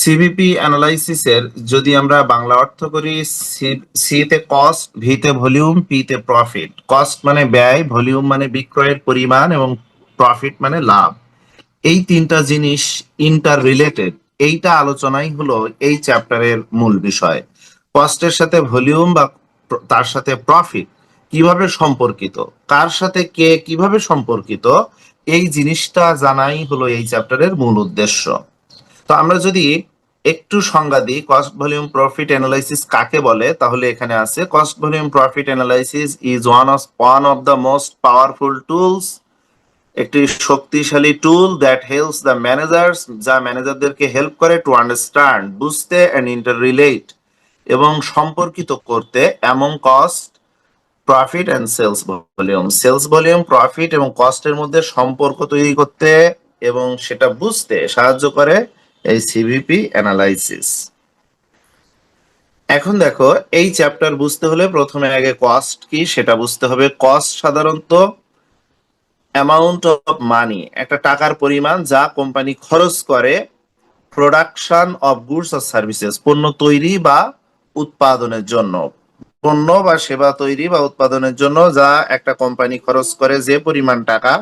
CVP অ্যানালাইসিসের যদি আমরা বাংলা অর্থ করি, সি তে কস্ট, ভি তে ভলিউম, পি তে প্রফিট। কস্ট মানে ব্যয়, ভলিউম মানে বিক্রয়ের পরিমাণ এবং প্রফিট মানে লাভ। এই তিনটা জিনিস ইন্টার রিলেটেড। এইটা আলোচনাই হলো এই চ্যাপ্টারের মূল বিষয়। কস্টের সাথে ভলিউম বা তার সাথে প্রফিট কিভাবে সম্পর্কিত, কার সাথে কে কিভাবে সম্পর্কিত, এই জিনিসটা জানাই হলো এই চ্যাপ্টারের মূল উদ্দেশ্য। তো আমরা যদি একটু সংজ্ঞা দিই, কস্ট ভলিউম প্রফিট অ্যানালাইসিস কাকে বলে, তাহলে এখানে আছে cost volume profit analysis is one of the most powerful tools, একটি শক্তিশালী tool that helps the managers, যা ম্যানেজারদেরকে হেল্প করে টু আন্ডারস্ট্যান্ড, বুঝতে, অ্যান্ড ইন্টার রিলেট এবং সম্পর্কিত করতে এমন cost, profit and sales volume profit এবং কস্টের মধ্যে সম্পর্ক তৈরি করতে এবং সেটা বুঝতে সাহায্য করে এই সিভিপি অ্যানালাইসিস। এখন দেখো, এই চ্যাপ্টার বুঝতে হলে প্রথমে আগে কস্ট কি সেটা বুঝতে হবে। কস্ট সাধারণত অ্যামাউন্ট অফ মানি, একটা টাকার পরিমাণ যা কোম্পানি খরচ করে প্রোডাকশন অফ গুডস আর সার্ভিসেস, পণ্য তৈরি বা উৎপাদনের জন্য। পণ্য বা সেবা তৈরি বা উৎপাদনের জন্য যা একটা কোম্পানি খরচ করে যে পরিমাণ টাকা,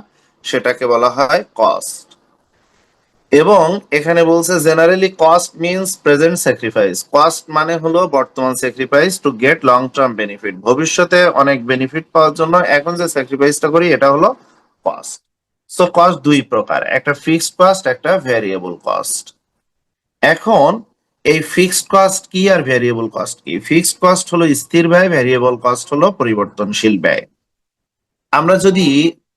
সেটাকে বলা হয় কস্ট। এবং এখানে বলছে generally cost means present sacrifice. Cost মানে হলো বর্তমান sacrifice to get long term benefit, ভবিষ্যতে অনেক বেনিফিট পাওয়ার জন্য এখন যে স্যাক্রিফাইসটা করি এটা হলো কস্ট। সো কস্ট দুই প্রকার, একটা ফিক্সড কস্ট, একটা ভ্যারিয়েবল কস্ট। এখন এই ফিক্সড কস্ট কি আর ভ্যারিয়েবল কস্ট কি? ফিক্সড কস্ট হলো স্থির ব্যয়, ভ্যারিয়েবল কস্ট হলো পরিবর্তনশীল ব্যয়। আমরা যদি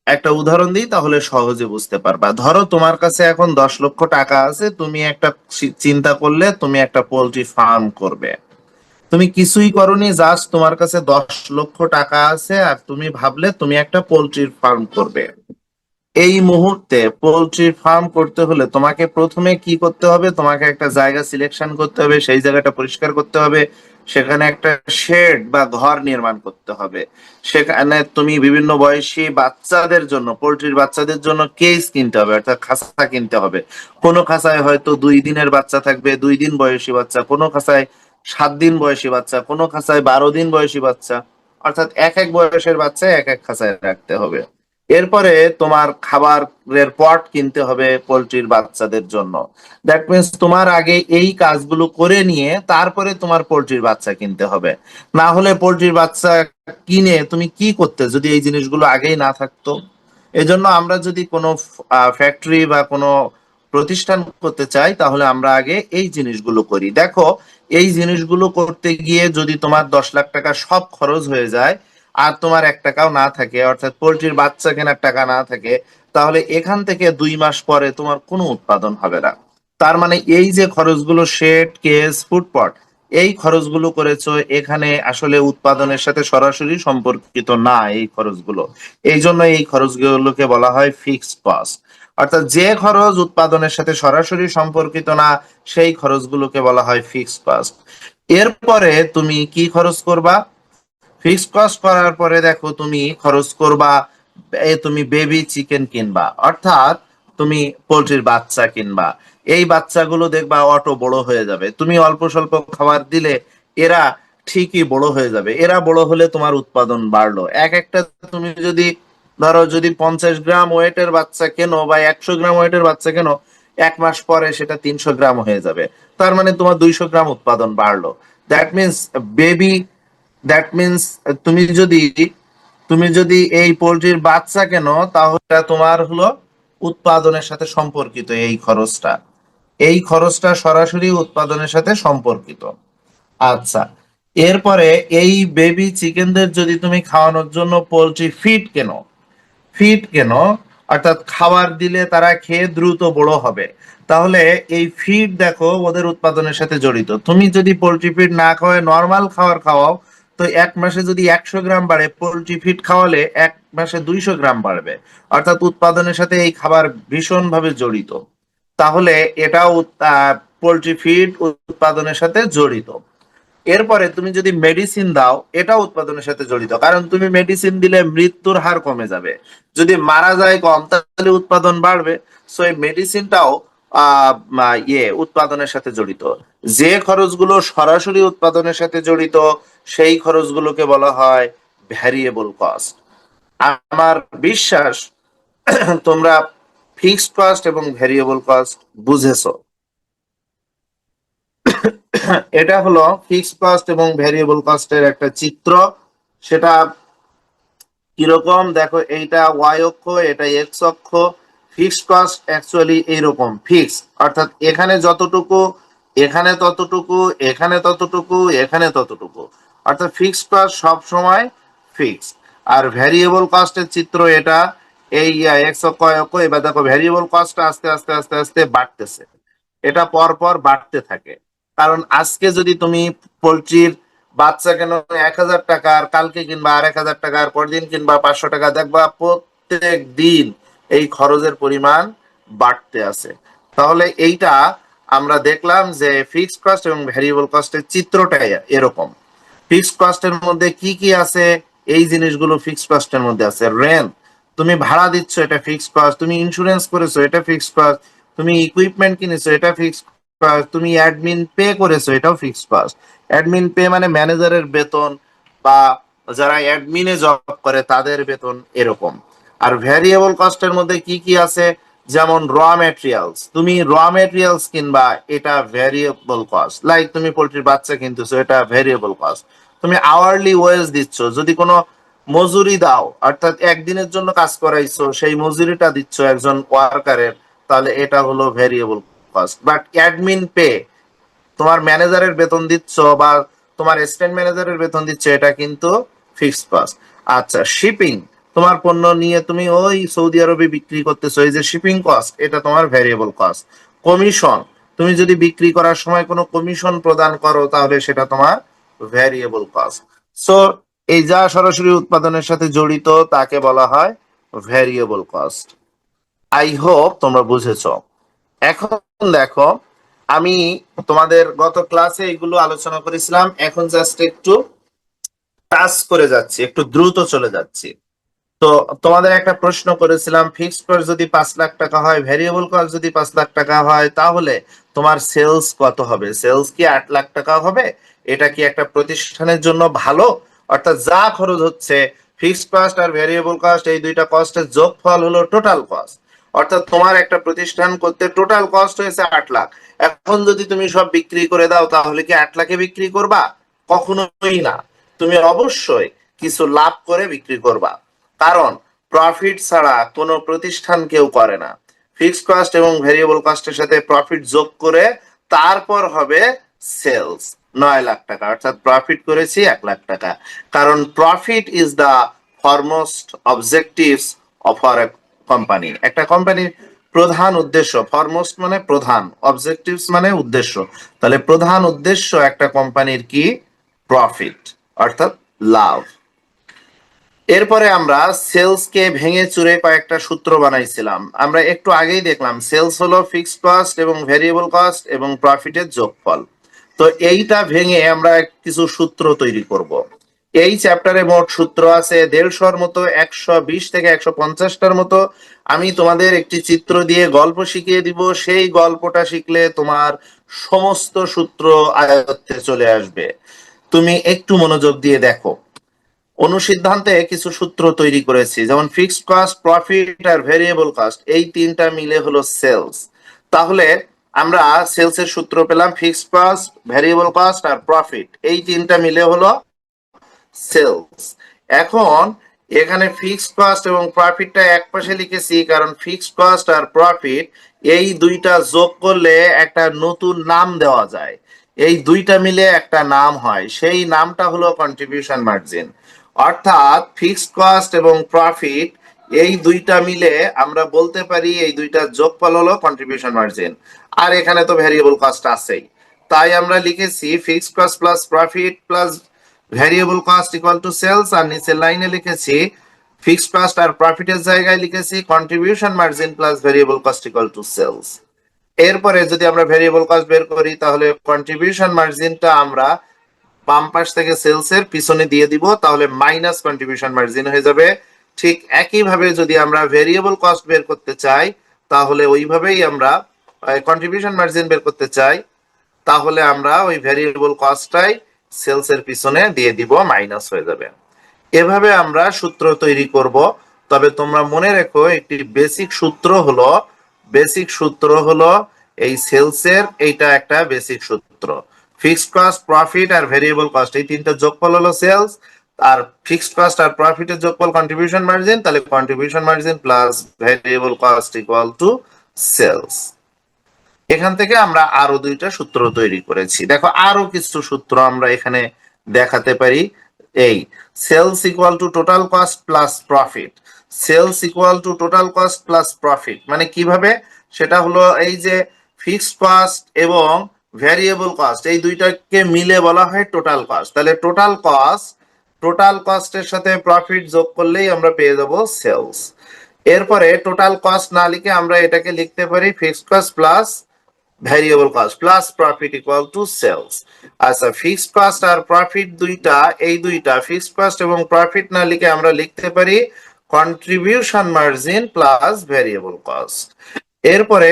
একটা উদাহরণ দিই তাহলে সহজে বুঝতে পারবা। ধরো তোমার কাছে এখন 10 লক্ষ টাকা আছে, তুমি একটা চিন্তা করলে তুমি একটা পোল্ট্রি ফার্ম করবে। তুমি কিছুই করনি, জাস্ট তোমার কাছে 10 লক্ষ টাকা আছে আর তুমি ভাবলে তুমি একটা পোল্ট্রির ফার্ম করবে। এই মুহূর্তে পোল্ট্রি ফার্ম করতে হলে তোমাকে প্রথমে কি করতে হবে? তোমাকে একটা জায়গা সিলেকশন করতে হবে, সেই জায়গাটা পরিষ্কার করতে হবে, সেখানে একটা শেড বা ঘর নির্মাণ করতে হবে। সেখানে তুমি বিভিন্ন বয়সী বাচ্চাদের জন্য, পোল্ট্রির বাচ্চাদের জন্য কেজ কিনতে হবে, অর্থাৎ খাঁচা কিনতে হবে। কোনো খাঁচায় হয়তো 2 দিনের বাচ্চা থাকবে, 2 দিন বয়সী বাচ্চা, কোনো খাঁচায় 7 দিন বয়সী বাচ্চা, কোনো খাঁচায় 12 দিন বয়সী বাচ্চা, অর্থাৎ এক এক বয়সের বাচ্চা এক এক খাঁচায় রাখতে হবে। এরপরে তোমার খাবারের পট কিনতে হবে পোল্ট্রির বাচ্চাদের জন্য। দ্যাট মিনস তোমার আগে এই কাজগুলো করে নিয়ে তারপরে তোমার পোল্ট্রির বাচ্চা কিনতে হবে। না হলে পোল্ট্রির বাচ্চা কিনে তুমি কি করতে যদি এই জিনিসগুলো আগেই না থাকতো? এজন্য আমরা যদি কোনো ফ্যাক্টরি বা কোনো প্রতিষ্ঠান করতে চাই তাহলে আমরা আগে এই জিনিসগুলো করি। দেখো, এই জিনিসগুলো করতে গিয়ে যদি তোমার 10 লাখ টাকা সব খরচ হয়ে যায় আর তোমার 1 টাকাও না থাকে, অর্থাৎ পোল্ট্রির বাচ্চা কেনার টাকা না থাকে, তাহলে এখান থেকে 2 মাস পরে তোমার কোনো উৎপাদন হবে না। তার মানে এই যে খরচগুলো, শেড, কেস, ফুডপট, এই খরচগুলো করেছো, এখানে আসলে উৎপাদনের সাথে সরাসরি সম্পর্কিত না এই খরচগুলো। এই জন্য এই খরচগুলোকে বলা হয় ফিক্সড কস্ট। অর্থাৎ যে খরচ উৎপাদনের সাথে সরাসরি সম্পর্কিত না, সেই খরচগুলোকে বলা হয় ফিক্সড কস্ট। এরপরে তুমি কি খরচ করবা? ফিক্সড কস্ট করার পরে দেখো তুমি খরচ করবা, তুমি বেবি চিকেন কিনবা, অর্থাৎ তুমি পোল্ট্রির বাচ্চা কিনবা। এই বাচ্চাগুলো দেখবা অটো বড় হয়ে যাবে, তুমি অল্প স্বল্প খাবার দিলে এরা ঠিকই বড় হয়ে যাবে। এরা বড় হলে তোমার উৎপাদন বাড়লো। এক একটা তুমি যদি ধরো যদি 50 গ্রাম ওয়েটের বাচ্চা কেনো বা 100 গ্রাম ওয়েটের বাচ্চা কেনো, 1 মাস পরে সেটা 300 গ্রাম হয়ে যাবে। তার মানে তোমার 200 গ্রাম উৎপাদন বাড়লো। That means baby, that means তুমি যদি এই পোল্ট্রির বাচ্চা কেন, তাহলে তোমার হলো উৎপাদনের সাথে সম্পর্কিত এই খরচটা সরাসরি উৎপাদনের সাথে সম্পর্কিত। আচ্ছা, এরপরে এই বেবি চিকেনদের যদি তুমি খাওয়ানোর জন্য পোল্ট্রি ফিড কেন, অর্থাৎ খাবার দিলে তারা খেয়ে দ্রুত বড় হবে, তাহলে এই ফিড দেখো ওদের উৎপাদনের সাথে জড়িত। তুমি যদি পোল্ট্রি ফিড না খাওয়ায় নর্মাল খাবার খাওয়াও, তো 1 মাসে যদি 100 গ্রাম বাড়ে, পোল্ট্রি ফিড খাওয়ালে 1 মাসে 200 গ্রাম বাড়বে। অর্থাৎ উৎপাদনের সাথে এই খাবার ভীষণভাবে জড়িত। তাহলে এটাও পোল্ট্রি ফিড উৎপাদনের সাথে জড়িত। এরপরে তুমি যদি মেডিসিন দাও, এটা উৎপাদনের সাথে জড়িত, কারণ তুমি মেডিসিন দিলে মৃত্যুর হার কমে যাবে। যদি মারা যায় কম, তাহলে উৎপাদন বাড়বে। সো এই মেডিসিনটাও উৎপাদনের সাথে জড়িত। যে খরচগুলো সরাসরি উৎপাদনের সাথে জড়িত সেই খরচগুলোকে বলা হয় ভ্যারিয়েবল কস্ট। আমার বিশ্বাস তোমরা ফিক্সড কস্ট এবং ভ্যারিয়েবল কস্ট বুঝেছো। এটা হলো ফিক্সড কস্ট এবং ভ্যারিয়েবল কস্টের একটা চিত্র। সেটা কিরকম দেখো, এইটা ওয়াই অক্ষ, এটা এক্স অক্ষ। ফিক্সড কস্ট অ্যাকচুয়ালি এইরকম ফিক্স, অর্থাৎ এখানে যতটুকু, এখানে ততটুকু, এখানে ততটুকু, এখানে ততটুকু, অর্থাৎ ফিক্সড কস্ট সব সময় ফিক্স। আর ভ্যারিয়েবল কস্টের চিত্র এটা, এই এক্স অক্ষ y অক্ষ। এবার দেখো ভ্যারিয়েবল কস্ট আস্তে আস্তে আস্তে আস্তে বাড়তেছে, এটা পর পর বাড়তে থাকে। কারণ আজকে যদি তুমি পোলট্রির বাচ্চা কেন 1,000 টাকা, আর কালকে কিনবা আর 1,000 টাকা, আর পরদিন কিনবা 500 টাকা, দেখবা প্রত্যেক দিন এই খরচের পরিমাণ বাড়তে আছে। তাহলে এইটা আমরা দেখলাম যে ফিক্সড কস্ট এবং ভ্যারিয়েবল কস্টের চিত্রটাই এরকম। ফিক্সড কস্টের মধ্যে কি কি আছে, এই জিনিসগুলো ফিক্সড কস্টের মধ্যে আছে। রেন্ট, তুমি ভাড়া দিচ্ছ, এটা ফিক্সড কস্ট। তুমি ইন্স্যুরেন্স করেছো, এটা ফিক্সড কস্ট। তুমি ইকুইপমেন্ট কিনেছো, এটা ফিক্সড কস্ট। তুমি অ্যাডমিন পে করেছো, এটাও ফিক্সড কস্ট। অ্যাডমিন পে মানে ম্যানেজারের বেতন বা যারা অ্যাডমিনে জব করে তাদের বেতন, এরকম। আর ভ্যারিয়েবল কস্টের মধ্যে কি কি আছে, যেমন র মেটেরিয়ালস, তুমি র মেটেরিয়ালস কিনবা, এটা ভ্যারিয়েবল কস্ট। লাইক তুমি পোল্ট্রির বাচ্চা কিনতেছো, এটা ভ্যারিয়েবল কস্ট। তুমি আওয়ারলি ওয়েজ দিচ্ছ, যদি কোনো মজুরি দাও, অর্থাৎ একদিনের জন্য কাজ করাইছো, সেই মজুরিটা দিচ্ছ একজন ওয়ার্কারের, তাহলে এটা হলো variable cost. But admin pay, তোমার ম্যানেজারের বেতন দিচ্ছ বা তোমার অ্যাসিস্ট্যান্ট ম্যানেজারের বেতন দিচ্ছ, এটা কিন্তু ফিক্সড কস্ট। আচ্ছা, শিপিং, তোমার পণ্য নিয়ে তুমি ওই সৌদি আরবে বিক্রি করতেছো, এই যে শিপিং কস্ট, এটা তোমার ভ্যারিয়েবল কস্ট। কমিশন, তুমি যদি বিক্রি করার সময় কোনো কমিশন প্রদান করো, তাহলে সেটা তোমার ভ্যারিয়েবল কস্ট। সো এই যা সরাসরি উৎপাদনের সাথে জড়িত তাকে বলা হয় ভ্যারিয়েবল কস্ট। আই হোপ তোমরা বুঝেছো। এখন দেখো, আমি তোমাদের গত ক্লাসে এগুলো আলোচনা করেছিলাম, এখন জাস্ট একটু টাচ করে যাচ্ছি, একটু দ্রুত চলে যাচ্ছি। তো তোমাদের একটা প্রশ্ন করেছিলাম, ফিক্সড কস্ট যদি 5 লাখ টাকা হয়, ভ্যারিয়েবল কস্ট যদি 5 লাখ টাকা হয়, তাহলে তোমার সেলস কত হবে? সেলস কি 8 লাখ টাকা হবে? এটা কি একটা প্রতিষ্ঠানের জন্য ভালো? অর্থাৎ যা খরচ হচ্ছে, ফিক্সড কস্ট আর ভ্যারিয়েবল কস্ট, এই দুইটা কস্টের যোগফল হলো টোটাল কস্ট। অর্থাৎ তোমার একটা প্রতিষ্ঠান করতে টোটাল কস্ট হয়েছে 8 লাখ। এখন যদি তুমি সব বিক্রি করে দাও, তাহলে কি 8 লাখে বিক্রি করবা? কখনোই না। তুমি অবশ্যই কিছু লাভ করে বিক্রি করবা, কারণ প্রফিট ছাড়া কোনো প্রতিষ্ঠান কেউ করে না। ফিক্সড কস্ট এবং ভেরিয়েবল কস্টের সাথে প্রফিট যোগ করে তারপর হবে সেলস 9 লাখ টাকা, অর্থাৎ প্রফিট করেছি 1 লাখ টাকা। কারণ profit is the foremost objectives of our company. একটা কোম্পানির প্রধান উদ্দেশ্য, ফরমোস্ট মানে প্রধান, অবজেক্টিভস মানে উদ্দেশ্য, তাহলে প্রধান উদ্দেশ্য একটা কোম্পানির কি? প্রফিট, অর্থাৎ লাভ। এরপরে আমরা সেলস কে ভেঙে চুরে কয়েকটা সূত্র বানাইছিলাম। আমরা একটু আগেই দেখলাম সেলস হলো ফিক্সড কস্ট এবং ভেরিয়েবল কস্ট এবং প্রফিটের যোগফল। তো এইটা ভেঙে আমরা কিছু সূত্র তৈরি করব। এই চ্যাপ্টারে মোট সূত্র আছে 150-র মতো, 120 থেকে 150টার মতো। আমি তোমাদের একটি চিত্র দিয়ে গল্প শিখিয়ে দিব, সেই গল্পটা শিখলে তোমার সমস্ত সূত্র আয়ত্তে চলে আসবে। তুমি একটু মনোযোগ দিয়ে দেখো। অনুসিদ্ধান্তে কিছু সূত্র তৈরি করেছি, যেমন ফিক্সড কস্ট, প্রফিট আর ভেরিয়েবল কস্ট, এই তিনটা মিলে হলো সেলস। তাহলে আমরা সেলস এর সূত্র পেলাম, ফিক্সড কস্ট, ভেরিয়েবল কস্ট আর প্রফিট, এই তিনটা মিলে হলো সেলস। এখন এখানে ফিক্সড কস্ট এবং প্রফিটটা এক পাশে লিখেছি, কারণ ফিক্সড কস্ট আর প্রফিট এই দুইটা যোগ করলে একটা নতুন নাম দেওয়া যায়, এই দুইটা মিলে একটা নাম হয়, সেই নামটা হলো কন্ট্রিবিউশন মার্জিন। অর্থাৎ ফিক্সড কস্ট এবং প্রফিট এই দুইটা মিলে আমরা বলতে পারি এই দুইটা যোগফল হলো কন্ট্রিবিউশন মার্জিন। আর এখানে তো ভ্যারিয়েবল কস্ট আছেই, তাই আমরা লিখেছি fixed cost plus profit plus variable cost equal to sales. আর নিচের লাইনে লিখেছি ফিক্সড কস্ট আর প্রফিটের জায়গায় লিখেছি contribution margin plus variable cost equal to sales. এরপরে যদি আমরা ভ্যারিয়েবল কস্ট বের করি, তাহলে কন্ট্রিবিউশন মার্জিনটা আমরা বাম পাশ থেকে সেলস এর পিছনে দিয়ে দিব, তাহলে মাইনাস কন্ট্রিবিউশন মার্জিন হয়ে যাবে। ঠিক একইভাবে যদি আমরা ভেরিয়েবল কস্ট বের করতে চাই, তাহলে ওইভাবেই আমরা কন্ট্রিবিউশন মার্জিন বের করতে চাই, তাহলে আমরা ওই ভ্যারিয়েবল কস্টটাই সেলস এর পিছনে দিয়ে দিব, মাইনাস হয়ে যাবে। এভাবে আমরা সূত্র তৈরি করব। তবে তোমরা মনে রেখো একটি বেসিক সূত্র হলো এই সেলসের, এইটা একটা বেসিক সূত্র। ফিক্সড কস্ট, প্রফিট আর ভেরিয়েবল কস্ট, এই তিনটা যোগফল হলো সেলস। আর ফিক্সড কস্ট আর প্রফিটের যোগফল কন্ট্রিবিউশন মার্জিন, তাহলে contribution margin plus variable cost equal to sales. এখান থেকে আমরা আরো দুইটা সূত্র তৈরি করেছি। দেখো আরো কিছু সূত্র আমরা এখানে দেখাতে পারি। এই sales equal to total cost plus profit, sales equal to total cost plus profit মানে কিভাবে, সেটা হলো এই যে ফিক্সড কস্ট এবং ভ্যারিয়েবল কস্ট এই দুইটাকে মিলে বলা হয় টোটাল কস্ট। তাহলে টোটাল কস্টের সাথে প্রফিট যোগ করলেই আমরা পেয়ে যাব সেলস। এরপরে টোটাল কস্ট না লিখে আমরা এটাকে লিখতে পারি fixed cost plus variable cost plus profit equal to sales. আচ্ছা, ফিক্সড কস্ট আর প্রফিট এই দুইটা ফিক্সড কস্ট এবং প্রফিট না লিখে আমরা লিখতে পারি contribution margin plus variable cost. এরপরে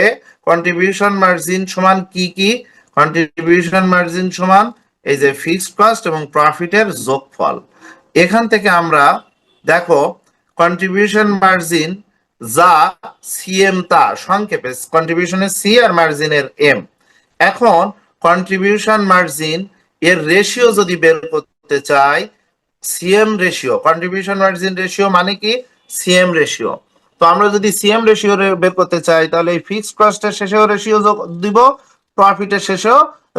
কন্ট্রিবিউশন মার্জিন সমান কি কন্ট্রিবিউশন মার্জিন সমান এই যে ফিক্সড কস্ট এবং প্রফিটের যোগফল। এখান থেকে আমরা দেখো কন্ট্রিবিউশন মার্জিন যা সিএম তা সংক্ষেপে কন্ট্রিবিউশনের সি আর মার্জিনের এম। এখন কন্ট্রিবিউশন মার্জিন এর রেশিও যদি বের করতে চাই, CM ratio, contribution margin ratio মানে কি সিএম রেশিও। তো আমরা যদি সিএম রেশিও বের করতে চাই, তাহলে এই ফিক্সড কস্টের শেষেও রেশিও দিব, প্রফিটের শেষেও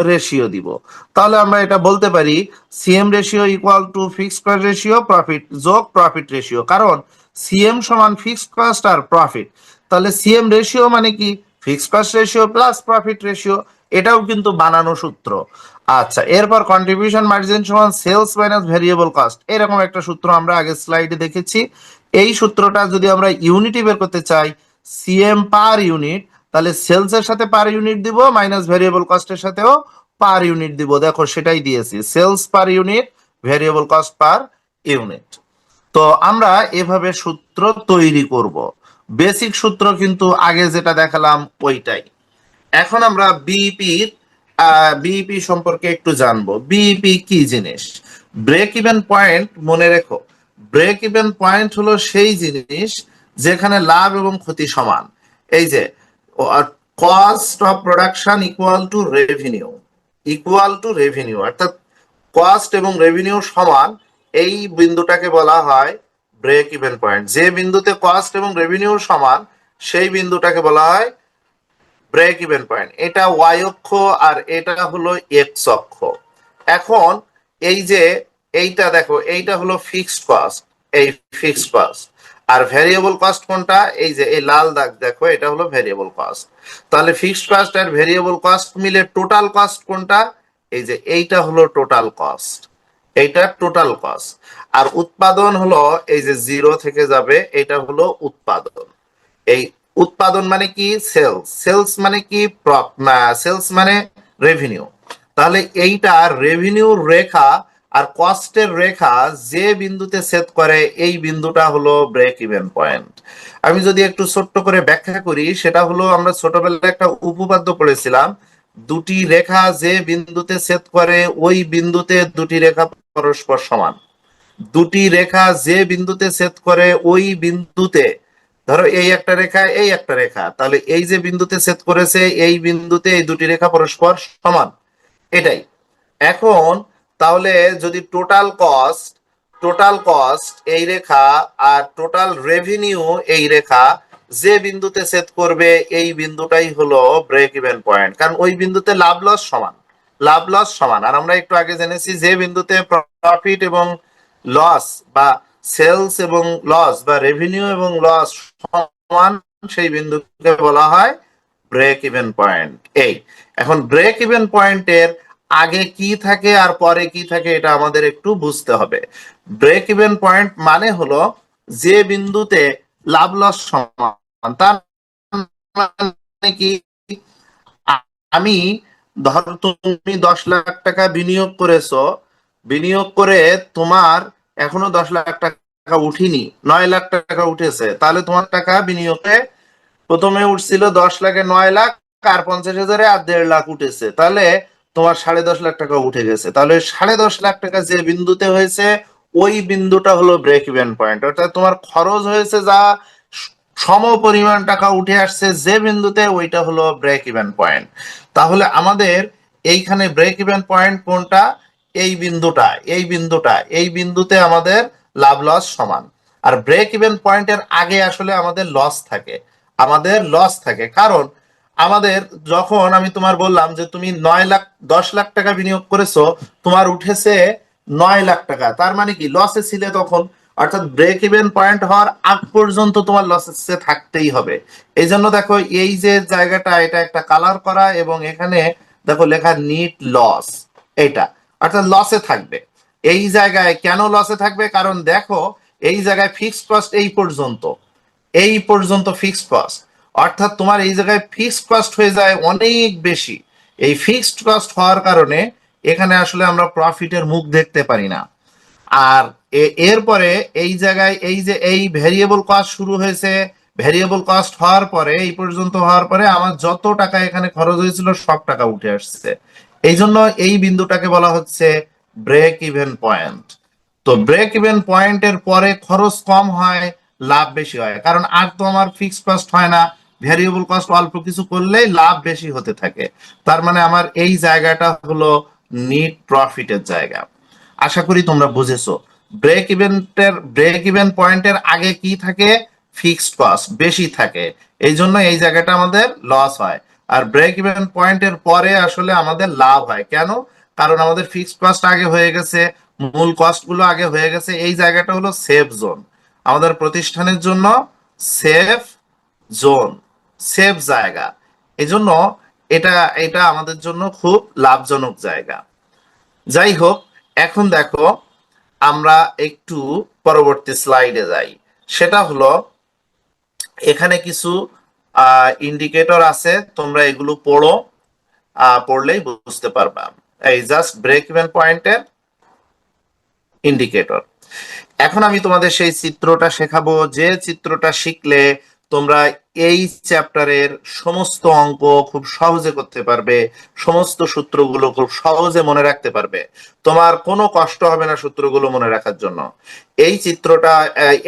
রেশিও দিব। তাহলে আমরা এটা বলতে পারি CM ratio equal to fixed cost ratio profit যোগ প্রফিট রেশিও, কারণ সিএম সমান ফিক্সড কস্ট আর প্রফিট। তাহলে সিএম রেশিও মানে কি fixed cost ratio plus profit ratio, এটাও কিন্তু বানানো সূত্র। আচ্ছা, এরপর কন্ট্রিবিউশন মার্জিন সমান সেলস মাইনাস ভেরিয়েবল কস্ট, এরকম একটা সূত্র আমরা আগের স্লাইডে দেখেছি। এই সূত্রটা যদি আমরা ইউনিটে বের করতে চাই, সিএম পার ইউনিট, তাহলে সেলস এর সাথে পার ইউনিট দিব মাইনাস ভেরিয়েবল কস্টের সাথেও পার ইউনিট দিব। দেখো সেটাই দিয়েছি, sales per unit, variable cost per unit. তো আমরা এভাবে সূত্র তৈরি করব। বেসিক সূত্র কিন্তু আগে যেটা দেখালাম ওইটাই। এখন আমরা বিইপি সম্পর্কে একটু জানবো। বিইপি কি জিনিস? ব্রেক ইভেন পয়েন্ট মনে রেখো, ব্রেক ইভেন পয়েন্ট হলো সেই জিনিস যেখানে লাভ এবং ক্ষতি সমান। এই যে cost of production equal to revenue, অর্থাৎ কস্ট এবং রেভিনিউ সমান, এই বিন্দুটাকে বলা হয় ব্রেক ইভেন পয়েন্ট। যে বিন্দুতে কস্ট এবং রেভিনিউ সমান সেই বিন্দুটাকে বলা হয় ব্রেক ইভেন পয়েন্ট। এটা ওয়াই অক্ষ আর এটা হলো এক্স অক্ষ। এখন এই যে এইটা দেখো, এইটা হলো ফিক্সড কস্ট, এই ফিক্সড কস্ট। আর ভেরিয়েবল কস্ট কোনটা? এই যে এই লাল দাগ দেখো, এটা হলো ভেরিয়েবল কস্ট। তাহলে ফিক্সড কস্ট আর ভেরিয়েবল কস্ট মিলে টোটাল কস্ট কোনটা? এই যে এইটা হলো টোটাল কস্ট, এইটা টোটাল কস্ট। আর উৎপাদন হলো এই যে জিরো থেকে যাবে, এটা হলো উৎপাদন। এই উৎপাদন মানে কি? সেলস। সেলস মানে কি? সেলস মানে রেভিনিউ। তাহলে এইটা রেভিনিউ রেখা আর কস্টের রেখা যে বিন্দুতে ছেদ করে, এই বিন্দুটা হলো ব্রেক ইভেন পয়েন্ট। আমি যদি একটু ছোট্ট করে ব্যাখ্যা করি, সেটা হলো আমরা ছোটবেলায় একটা উপপাদ্য পড়েছিলাম, দুটি রেখা যে বিন্দুতে ছেদ করে ওই বিন্দুতে দুটি রেখা পরস্পর সমান। দুটি রেখা যে বিন্দুতে ছেদ করে ওই বিন্দুতে, ধরো এই একটা রেখা এই একটা রেখা, তাহলে এই যে বিন্দুতে ছেদ করেছে এই বিন্দুতে এই দুটি রেখা পরস্পর সমান, এটাই। এখন তাহলে যদি টোটাল কস্ট এই রেখা আর টোটাল রেভিনিউ এই রেখা যে বিন্দুতে ছেদ করবে, এই বিন্দুটাই হলো ব্রেক ইভেন পয়েন্ট, কারণ ওই বিন্দুতে লাভ লস সমান। আর আমরা একটু আগে জেনেছি যে বিন্দুতে প্রফিট এবং লস বা সেলস এবং লস বা রেভিনিউ এবং লস সমান, সেই বিন্দুকে বলা হয় ব্রেক ইভেন পয়েন্ট। এই এখন ব্রেক ইভেন পয়েন্টের আগে কি থাকে আর পরে কি থাকে এটা আমাদের একটু বুঝতে হবে। ব্রেক ইভেন পয়েন্ট মানে হলো যে বিন্দুতে লাভ লস সমান। তার মানে কি, আমি ধরো তুমি 10 লাখ টাকা বিনিয়োগ করেছো, বিনিয়োগ করে তোমার এখনো 10 লাখ টাকা উঠিনি, 9 লাখ টাকা উঠেছে, তাহলে তোমার টাকা বিনিয়োগে প্রথমে উঠছিল 10 লাখে 9 লাখ, আর 50,000-এ আর 1.5 লাখ উঠেছে, তাহলে তোমার 10.5 লাখ টাকা উঠে গেছে। তাহলে 10.5 লাখ টাকা যে বিন্দুতে হয়েছে ওই বিন্দুটা হলো ব্রেক ইভেন পয়েন্ট। অর্থাৎ তোমার খরচ হয়েছে যা সম পরিমাণ টাকা উঠে আসছে যে বিন্দুতে, ওইটা হলো ব্রেক ইভেন পয়েন্ট। তাহলে আমাদের এইখানে ব্রেক ইভেন পয়েন্ট কোনটা? এই বিন্দুটা, এই বিন্দুটা, এই বিন্দুতে আমাদের লাভ লস সমান। আর ব্রেক ইভেন পয়েন্টের আগে আসলে আমাদের লস থাকে, আমাদের লস থাকে। কারণ আমাদের যখন আমি তোমার বললাম যে তুমি 9 লাখ 10 লাখ টাকা বিনিয়োগ করেছো, তোমার উঠেছে 9 লাখ টাকা, তার মানে কি লসে ছিলে তখন। অর্থাৎ ব্রেক ইভেন পয়েন্ট হওয়ার আগ পর্যন্ত তোমার লসে থাকতেই হবে। এই জন্য দেখো এই যে জায়গাটা, এটা একটা কালার করা, এবং এখানে দেখো লেখা নিট লস, এইটা অর্থাৎ লসে থাকবে। এই জায়গায় কেন লসে থাকবে? কারণ দেখো এই জায়গায় ফিক্সড কস্ট এই পর্যন্ত, এই পর্যন্ত ফিক্সড কস্ট, অর্থাৎ তোমার এই জায়গায় ফিক্সড কস্ট হয়ে যায় অনেক বেশি। এই ফিক্সড কস্ট হওয়ার কারণে এখানে আসলে আমরা প্রফিটের মুখ দেখতে পারি না। আর এরপরে এই জায়গায় এই যে এই ভেরিয়েবল কস্ট শুরু হয়েছে, ভেরিয়েবল কস্ট হওয়ার পরে এই পর্যন্ত হওয়ার পরে আমার যত টাকা এখানে খরচ হয়েছিল সব টাকা উঠে আসছে। এই জন্য এই বিন্দুটাকে বলা হচ্ছে ব্রেক ইভেন পয়েন্ট। তো ব্রেক ইভেন পয়েন্টের পরে খরচ কম হয়, লাভ বেশি হয়, কারণ আর তো আমার ফিক্সড কস্ট হয় না, ভেরিয়েবল কস্ট অল্প কিছু করলেই লাভ বেশি হতে থাকে। তার মানে আমার এই জায়গাটা হলো নিট প্রফিটের জায়গা। আশা করি তোমরা বুঝেছো। ব্রেক ইভেন পয়েন্টের আগে কি থাকে? ফিক্সড কস্ট বেশি থাকে, এই জন্য এই জায়গাটা আমাদের লস হয়। আর ব্রেক ইভেন পয়েন্টের পরে আসলে আমাদের লাভ হয়। কেন? কারণ আমাদের ফিক্সড কস্ট আগে হয়ে গেছে, মূল কস্ট গুলো আগে হয়ে গেছে। এই জায়গাটা হলো সেফ জোন আমাদের প্রতিষ্ঠানের জন্য, সেফ জোন, সেফ জায়গা। এই জন্য এটা এটা আমাদের জন্য খুব লাভজনক জায়গা। যাই হোক, এখন দেখো আমরা একটু পরবর্তী স্লাইডে যাই। সেটা হলো এখানে কিছু ইন্ডিকেটর আছে, তোমরা এগুলো পড়ো, পড়লেই বুঝতে পারবা। এই জাস্ট ব্রেক ইভেন পয়েন্টের ইন্ডিকেটর। এখন আমি তোমাদের সেই চিত্রটা শেখাবো, যে চিত্রটা শিখলে তোমরা এই চ্যাপ্টারের সমস্ত অঙ্ক খুব সহজে করতে পারবে, সমস্ত সূত্রগুলো খুব সহজে মনে রাখতে পারবে, তোমার কোনো কষ্ট হবে না সূত্রগুলো মনে রাখার জন্য। এই চিত্রটা,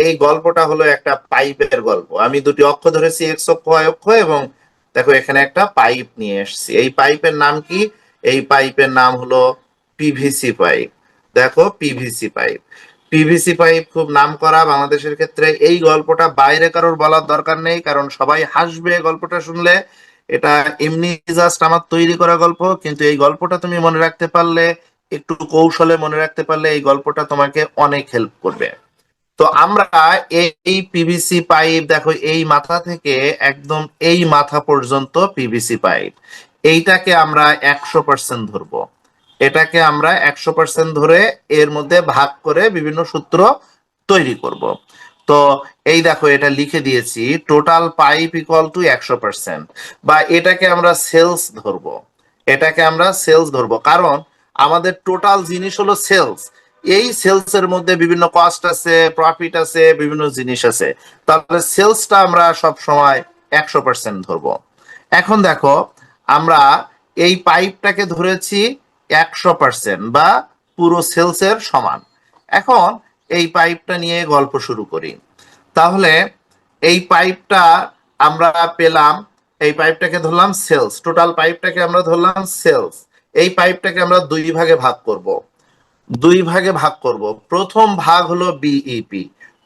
এই গল্পটা হলো একটা পাইপের গল্প। আমি দুটি অক্ষ ধরেছি, এক্স অক্ষ ওয়াই অক্ষ, এবং দেখো এখানে একটা পাইপ নিয়ে এসেছি। এই পাইপের নাম কি? এই পাইপের নাম হলো পিভিসি পাইপ। দেখো পিভিসি পাইপ, পিভিসি পাইপ খুব নাম করা বাংলাদেশের ক্ষেত্রে। এই গল্পটা বাইরে কারোর বলার দরকার নেই, কারণ সবাই হাসবে গল্পটা শুনলে। এটা এমনি জাস্ট আমার তৈরি করা গল্প, কিন্তু এই গল্পটা তুমি মনে রাখতে পারলে, একটু কৌশলে মনে রাখতে পারলে, এই গল্পটা তোমাকে অনেক হেল্প করবে। তো আমরা এই পিভিসি পাইপ, দেখো এই মাথা থেকে একদম এই মাথা পর্যন্ত পিভিসি পাইপ, এইটাকে আমরা 100% ধরবো। এটাকে আমরা 100% ধরে এর মধ্যে ভাগ করে বিভিন্ন সূত্র তৈরি করব। তো এই দেখো এটা লিখে দিয়েছি, টোটাল পাইপ ইকুয়াল টু 100%, বা এটাকে আমরা সেলস ধরবো। এটাকে আমরা সেলস ধরবো, কারণ আমাদের টোটাল জিনিস হলো সেলস। এই সেলস এর মধ্যে বিভিন্ন কস্ট আছে, প্রফিট আছে, বিভিন্ন জিনিস আছে। তাহলে সেলসটা আমরা সব সময় 100% ধরবো। এখন দেখো আমরা এই পাইপটাকে ধরেছি 100%, বা পুরো সেলসের সমান। এখন এই পাইপটা নিয়ে গল্প শুরু করি। তাহলে এই পাইপটা আমরা পেলাম, এই পাইপটাকে ধরলাম সেলস, টোটাল পাইপটাকে আমরা ধরলাম সেলস। এই পাইপটাকে আমরা দুই ভাগে ভাগ করব, দুই ভাগে ভাগ করব। প্রথম ভাগ হলো বিইপি,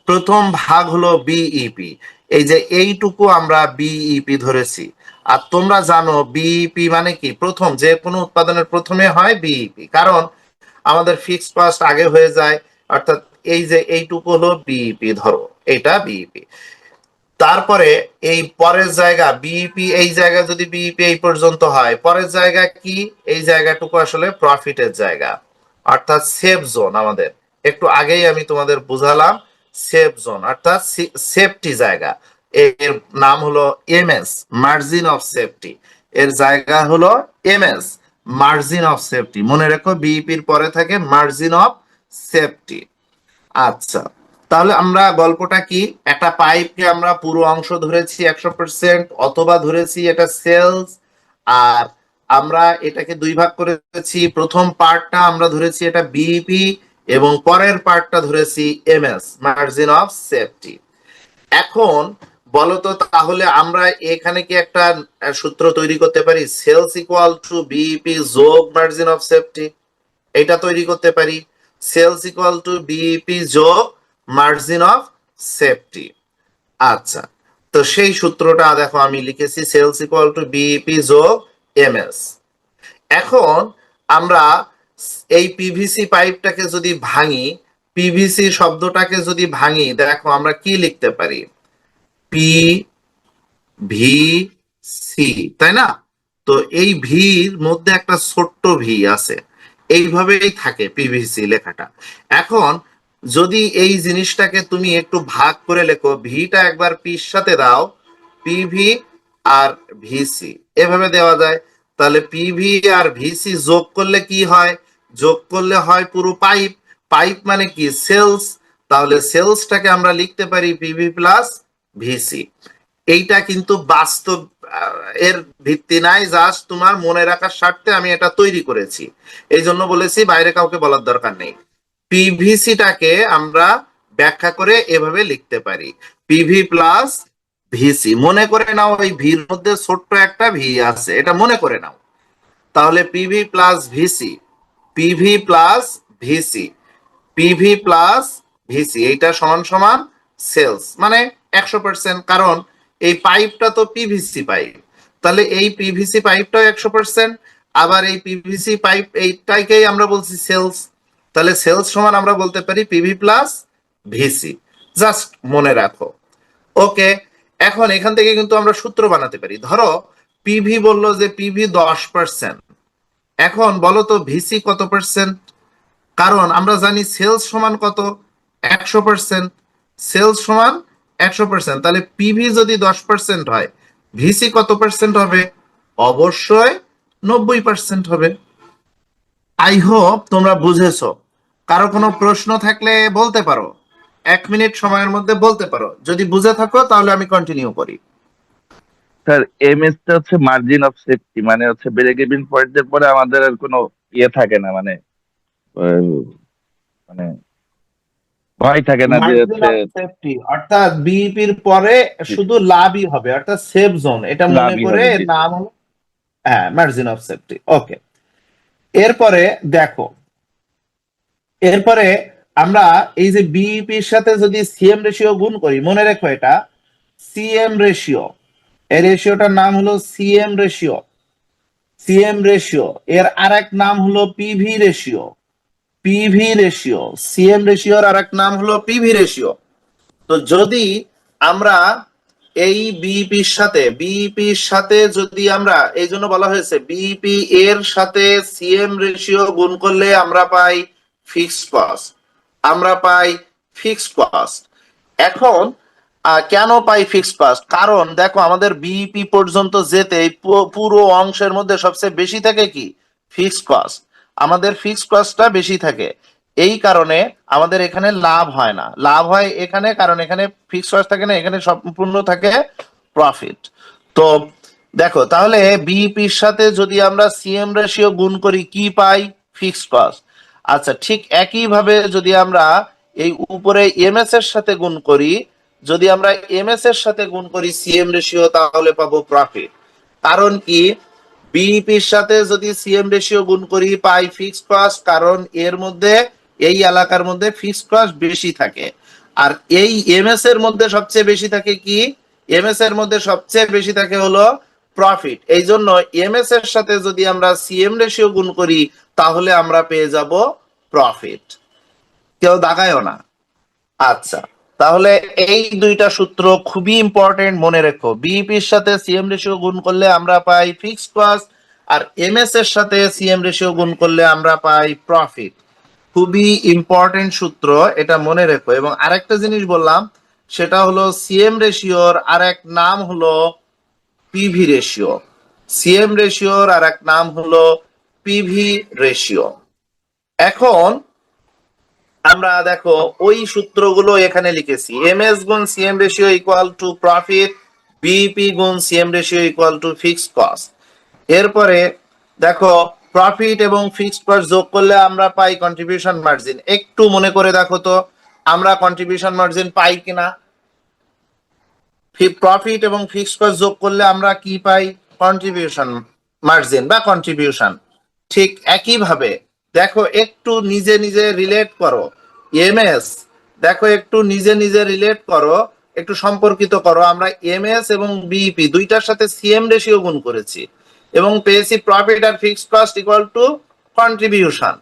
প্রথম ভাগ হলো বিইপি। এই যে এইটুকু আমরা বিইপি ধরেছি। আর তোমরা জানো বিইপি মানে কি? প্রথম যে কোনো উৎপাদনের প্রথমে হয় বিইপি, কারণ আমাদের ফিক্সড কস্ট আগে হয়ে যায়। অর্থাৎ এই যে এইটুকু হলো বিইপি, ধরো এটা বিইপি। তারপরে এই পরের জায়গা বিইপি, এই জায়গা যদি বিইপি এই পর্যন্ত হয়, পরের জায়গা কি? এই জায়গাটুকু আসলে প্রফিটের জায়গা, অর্থাৎ সেফ জোন। আমাদের একটু আগেই আমি তোমাদের বুঝালাম, সেফ জোন অর্থাৎ সেফটি জায়গা। এর নাম হলো এমএস, মার্জিন অফ সেফটি। এর জায়গা হলো এমএস, মার্জিন অফ সেফটি। মনে রেখো বিইপির পরে থাকে মার্জিন অফ সেফটি। আচ্ছা, তাহলে আমরা গল্পটা কি? একটা পাইপকে আমরা পুরো অংশ ধরেছি 100%, অথবা ধরেছি এটা সেলস, আর আমরা এটাকে দুই ভাগ করেছি, প্রথম পার্টটা আমরা ধরেছি এটা বিইপি এবং পরের পার্টটা ধরেছি এমএস, মার্জিন অফ সেফটি। এখন বলতো তাহলে আমরা এখানে কি একটা সূত্র তৈরি করতে পারি, সেলস ইকুয়াল টু বিইপি যোগ মার্জিন অফ সেফটি? এটা তৈরি করতে পারি, সেলস ইকুয়াল টু বিইপি যোগ মার্জিন অফ সেফটি। আচ্ছা, তো সেই সূত্রটা দেখো আমি লিখেছি, সেলস ইকুয়াল টু বিইপি যোগ এমএস। এখন আমরা এই পিভিসি পাইপটাকে যদি ভাঙি, পিভিসি শব্দটাকে যদি ভাঙি, দেখো আমরা কি লিখতে পারি, পি ভি সি, তাই না? তো এই ভির মধ্যে একটা ছোট্ট ভি আছে, এইভাবেই থাকে পিভিসি লেখাটা। এখন যদি এই জিনিসটাকে তুমি একটু ভাগ করে লেখো, ভিটা একবার পির সাথে দাও, পিভি আর ভিসি এভাবে দেওয়া যায়, তাহলে পিভি আর ভিসি যোগ করলে কি হয়, যোগ করলে হয় পুরো পাইপ। পাইপ মানে কি, সেলস। তাহলে সেলসটাকে আমরা লিখতে পারি পিভি প্লাস ভিসি। এইটা কিন্তু বাস্তব, এর ভিত্তি নাই, জাস্ট তোমার মনে রাখার স্বার্থে আমি এটা তৈরি করেছি, এই জন্য বলেছি বাইরে কাউকে বলার দরকার নেই। পিভিসিটাকে আমরা ব্যাখ্যা করে এভাবে লিখতে পারি, পিভি প্লাস ভিসি। মনে করে নাও এই ভির মধ্যে ছোট্ট একটা ভি আছে, এটা মনে করে নাও। তাহলে PV plus VC, PV plus VC, PV plus VC, এইটা সমান সমান সেলস, মানে 100%। কারণ এই পাইপটা তো পিভিসি পাইপ, তাহলে এই পিভিসি পাইপটাও 100%। আবার এই পিভিসি পাইপ এইটাকেই আমরা বলছি সেলস, তাহলে সেলস সমান আমরা বলতে পারি পিভি প্লাস ভিসি। জাস্ট মনে রাখো। ওকে, এখন এখান থেকে কিন্তু আমরা সূত্র বানাতে পারি। ধরো পিভি বললো যে পিভি 10%, এখন বলো তো ভিসি কত পার্সেন্ট? কারণ আমরা জানি সেলস সমান কত, 100%। সেলস সমান 100%, তাহলে পিভি যদি 10% হয়, ভিসি কত পার্সেন্ট হবে? অবশ্যই 90% হবে। আই হোপ তোমরা বুঝেছো। কারো কোনো প্রশ্ন থাকলে বলতে পারো, 1 মিনিট সময়ের মধ্যে বলতে পারো। যদি বুঝে থাকো তাহলে আমি কন্টিনিউ করি। স্যার, এমএস টা হচ্ছে মার্জিন অফ সেফটি, মানে হচ্ছে ব্রেক ইভিন পয়েন্টের পরে আমাদের আর কোনো ইয়ে থাকে না, মানে মানে ভয় থাকে না যে মার্জিন হচ্ছে অফ সেফটি অর্থাৎ বিইপির পরে শুধু লাভই হবে, অর্থাৎ সেফ জোন, এটা মনে লাভই করে হবে। এর জি নাম হলো, হ্যাঁ, মার্জিন অফ সেফটি। ওকে, এরপরে দেখো, এরপরে আমরা এই যে বিইপির সাথে যদি সিএম রেশিও গুণ করি, মনে রেখো এটা সিএম রেশিও, এই রেশিওটার নাম হলো সিএম রেশিও। সিএম রেশিও এর আরেক নাম হলো PV ratio. PV ratio, CM রেশিওর আরেক নাম হলো পিভি রেশিও। তো যদি আমরা এই বিইপির সাথে যদি আমরা, এই জন্য বলা হয়েছে বিইপি এর সাথে সিএম রেশিও গুণ করলে আমরা পাই ফিক্সড কস্ট, আমরা পাই ফিক্সড কস্ট। এখন কেন পাই ফিক্সড কস্ট? কারণ দেখো আমাদের বিইপি পর্যন্ত যেতে এই পুরো অংশের মধ্যে সবচেয়ে বেশি থাকে কি, ফিক্সড কস্ট। আমাদের ফিক্সড কস্টটা বেশি থাকে, এই কারণে আমাদের এখানে লাভ হয় না। লাভ হয় এখানে, কারণ এখানে ফিক্সড কস্ট থাকে না, এখানে সম্পূর্ণ থাকে প্রফিট। তো দেখো তাহলে বিইপির সাথে যদি আমরা সিএম রেশিও গুণ করি কি পাই, ফিক্সড কস্ট। আচ্ছা, ঠিক একই ভাবে যদি আমরা এই উপরে এমএস এর সাথে গুণ করি, যদি আমরা এমএস এর সাথে গুণ করি সিএম রেশিও, তাহলে পাবো প্রফিট। কারণ কি, বিইপির সাথে যদি সিএম রেশিও গুণ করি পাই ফিক্সড কস্ট, কারণ এর মধ্যে এই এলাকার মধ্যে ফিক্সড কস্ট বেশি থাকে। আর এই এমএস এর মধ্যে সবচেয়ে বেশি থাকে কি, এমএস এর মধ্যে সবচেয়ে বেশি থাকে হলো প্রফিট। এই জন্য এমএস এর সাথে যদি আমরা সিএম রেশিও গুণ করি তাহলে আমরা পেয়ে যাব প্রফিট। কেউ দাগায়ও না। আচ্ছা, তাহলে এই দুইটা সূত্র খুবই ইম্পর্টেন্ট, মনে রেখো। বিইপির সাথে সিএম রেশিও গুণ করলে আমরা পাই ফিক্সড কস্ট, আর এমএস এর সাথে সিএম রেশিও গুণ করলে আমরা পাই প্রফিট। খুবই ইম্পর্টেন্ট সূত্র, এটা মনে রেখো। এবং আরেকটা জিনিস বললাম, সেটা হলো সিএম রেশিওর আরেক নাম হলো পিভি রেশিও। সিএম রেশিওর আরেক নাম হলো পিভি রেশিও। এখন আমরা দেখো ওই সূত্রগুলো এখানে লিখেছি, এমএস গুণ CM ratio equal to profit, BEP গুণ CM ratio equal to fixed cost. এরপরে দেখো প্রফিট এবং ফিক্সড কস্ট যোগ করলে আমরা পাই কন্ট্রিবিউশন মার্জিন। একটু মনে করে দেখো তো আমরা কন্ট্রিবিউশন মার্জিন পাই কিনা। প্রফিট এবং ফিক্সড কস্ট যোগ করলে আমরা কি পাই? কন্ট্রিবিউশন মার্জিন বা কন্ট্রিবিউশন। ঠিক একইভাবে দেখো একটু নিজে নিজে রিলেট করো এমএস, দেখো একটু নিজে নিজে রিলেট করো, একটু সম্পর্কিত করো। আমরা এমএস এবং বিইপি দুইটার সাথে সিএম রেশিও গুণ করেছি এবং পেয়েছি প্রফিট আর fixed cost equal to contribution.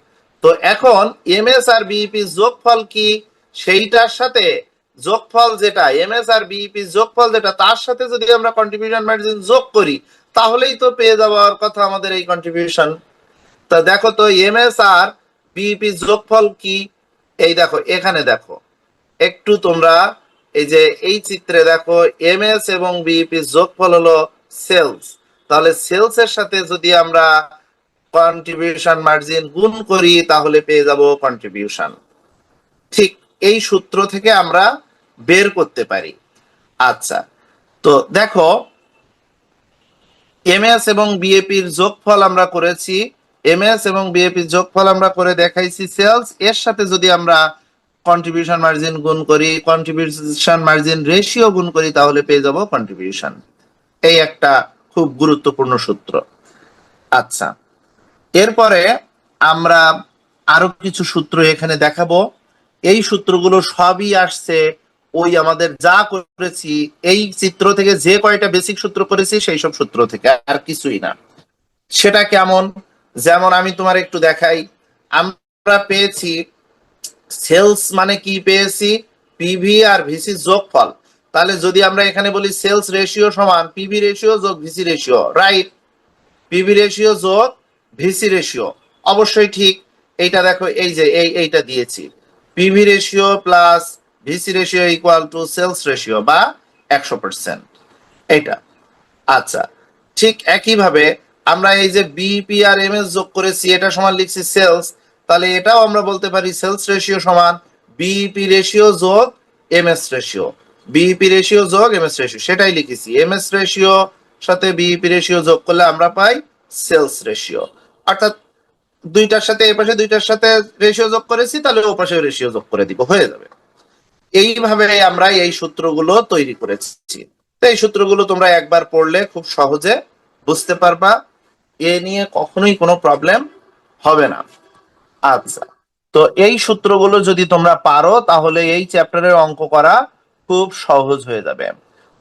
তো এখন এমএস আর বিইপি যোগফল কি, সেইটার সাথে যোগফল যেটা এমএস আর বিইপি যোগফল যেটা তার সাথে যদি আমরা কন্ট্রিবিউশন মার্জিন যোগ করি তাহলেই তো পেয়ে যাওয়ার কথা আমাদের এই কন্ট্রিবিউশন। তা দেখো তো এমএস আর বিইপি যোগফল কি, এই দেখো এখানে দেখো একটু তোমরা এই যে এই চিত্রে দেখো এমএস এবং বিইপি যোগফল হলো সেলস। তাহলে সেলস এর সাথে যদি আমরা কন্ট্রিবিউশন মার্জিন গুণ করি তাহলে পেয়ে যাব কন্ট্রিবিউশন। ঠিক এই সূত্র থেকে আমরা বের করতে পারি। আচ্ছা, তো দেখো এমএস এবং বিএপির যোগফল আমরা করেছি, এমএস এবং বিএপির যোগফল আমরা করে দেখাইছি সেলস, এর সাথে যদি আমরা কন্ট্রিবিউশন মার্জিন গুণ করি, কন্ট্রিবিউশন মার্জিন রেশিও গুণ করি তাহলে পেয়ে যাব কন্ট্রিবিউশন। এই একটা খুব গুরুত্বপূর্ণ সূত্র। আচ্ছা, এরপরে আমরা আরো কিছু সূত্র এখানে দেখাবো। এই সূত্রগুলো সবই আসছে ওই আমাদের যা করেছি এই চিত্র থেকে, যে কয়টা বেসিক সূত্র করেছি সেই সব সূত্র থেকে, আর কিছুই না। সেটা কেমন? যেমন আমি তোমার একটু দেখাই। আমরা পেয়েছি সেলস মানে কি পেয়েছি? পিভি আর ভিসি যোগফল। তাহলে যদি আমরা এখানে বলি সেলস রেশিও সমান পিভি রেশিও যোগ VC ratio, right? PV ratio যোগ ভিসি রেশিও অবশ্যই ঠিক। এইটা দেখো এই যে এইটা দিয়েছি, PV ratio plus VC ratio equal to sales ratio বা 100%, এইটা। আচ্ছা, ঠিক একইভাবে আমরা এই যে বিইপি আর এমএস যোগ করেছি এটা সমান লিখছি সেলস, তাহলে এটাও আমরা বলতে পারি সেলস রেশিও সমান বিইপি রেশিও যোগ এমএস রেশিও, বিইপি রেশিও যোগ এমএস রেশিও, সেটাই লিখেছি। এমএস রেশিও সাথে বিইপি রেশিও যোগ করলে আমরা পাই সেলস রেশিও। অর্থাৎ দুইটার সাথে এই পাশে দুইটার সাথে রেশিও যোগ করেছি, তাহলে ও পাশে রেশিও যোগ করে দিব, হয়ে যাবে। এইভাবে আমরা এই সূত্রগুলো তৈরি করেছি। তো এই সূত্রগুলো তোমরা একবার পড়লে খুব সহজে বুঝতে পারবা, এ নিয়ে কখনোই কোনো প্রবলেম হবে না। আচ্ছা, তো এই সূত্রগুলো যদি তোমরা পারো তাহলে এই চ্যাপ্টারের অঙ্ক করা খুব সহজ হয়ে যাবে।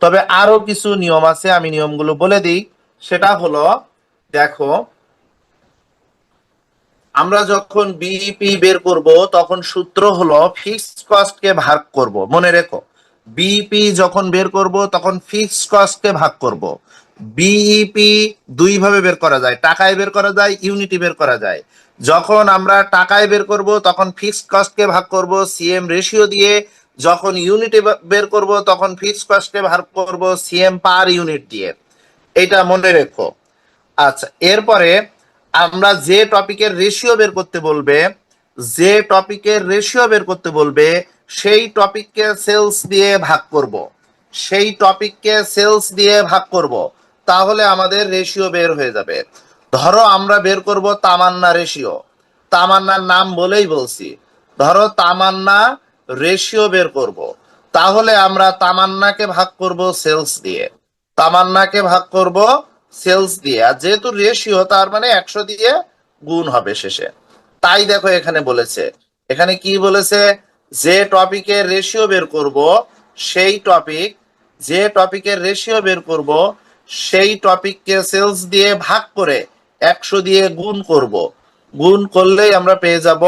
তবে আরো কিছু নিয়ম আছে, আমি নিয়মগুলো বলে দিই। সেটা হলো, দেখো আমরা যখন বিইপি বের করব তখন সূত্র হলো ফিক্সড কস্টকে ভাগ করব, মনে রেখো। বিইপি যখন বের করব তখন ফিক্সড কস্টকে ভাগ করব। বিইপি দুই ভাবে বের করা যায়, টাকায় বের করা যায়, ইউনিটে বের করা যায়। যখন আমরা টাকায় বের করব তখন ফিক্সড কস্টকে ভাগ করব সিএম রেশিও দিয়ে, যখন ইউনিটে বের করব তখন ফিক্সড কস্টকে ভাগ করব সিএম পার ইউনিট দিয়ে। এটা মনে রেখো। আচ্ছা, এরপরে আমরা যে টপিকের রেশিও বের করতে বলবে, যে টপিকের রেশিও বের করতে বলবে সেই টপিককে সেলস দিয়ে ভাগ করব, সেই টপিককে সেলস দিয়ে ভাগ করব, তাহলে আমাদের রেশিও বের হয়ে যাবে। ধরো আমরা বের করব তামান্না রেশিও, তামান্নার নাম বলেই বলছি, ধরো তামান্না রেশিও বের করব, তাহলে আমরা তামান্নাকে ভাগ করব সেলস দিয়ে, তামান্নাকে ভাগ করব সেলস দিয়ে, আর যেহেতু রেশিও তার মানে 100 দিয়ে গুণ হবে শেষে। তাই দেখো এখানে বলেছে, এখানে কি বলেছে? যে টপিকের রেশিও বের করব সেই টপিক, যে টপিকের রেশিও বের করব সেই টপিককে সেলস দিয়ে ভাগ করে 100 দিয়ে গুণ করব, গুণ করলেই আমরা পেয়ে যাব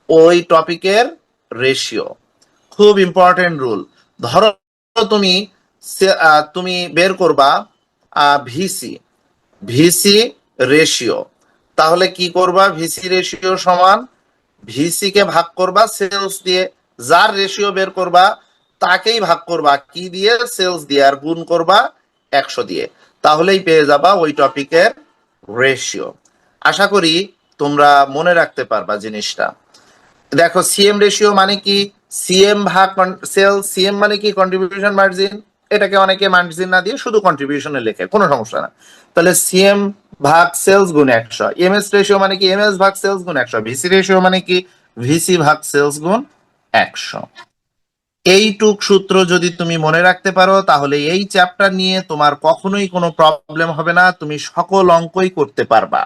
ওই টপিকের রেশিও। খুব ইম্পর্টেন্ট রুল। ধরো তুমি তুমি বের করবা ভিসি, ভিসি রেশিও, তাহলে কি করবা? ভিসি রেশিও সমান ভিসি কে ভাগ করবা সেলস দিয়ে, যার রেশিও বের করবা তাকেই ভাগ করবা কি দিয়ে? সেলস দিয়ে, আর গুণ করবা 100 দিয়ে, তাহলেই পেয়ে যাবা ওই টপিকের রেশিও। আশা করি তোমরা মনে রাখতে পারবা জিনিসটা। দেখো সিএম রেশিও মানে কি? সিএম ভাগ সেল, সিএম মানে কি? Contribution margin. এটাকে অনেকে মার্জিন না দিয়ে শুধু কন্ট্রিবিউশনে লেখে, কোনো সমস্যা না। তাহলে সিএম ভাগ সেলস গুণ 100, এমএস রেশিও মানে কি এমএস ভাগ সেলস গুণ 100, ভিসি রেশিও মানে কি ভিসি ভাগ সেলস গুণ 100। এইটুক সূত্র যদি তুমি মনে রাখতে পারো তাহলে এই চ্যাপ্টার নিয়ে তোমার কখনোই কোনো প্রবলেম হবে না, তুমি সকল অঙ্কই করতে পারবা।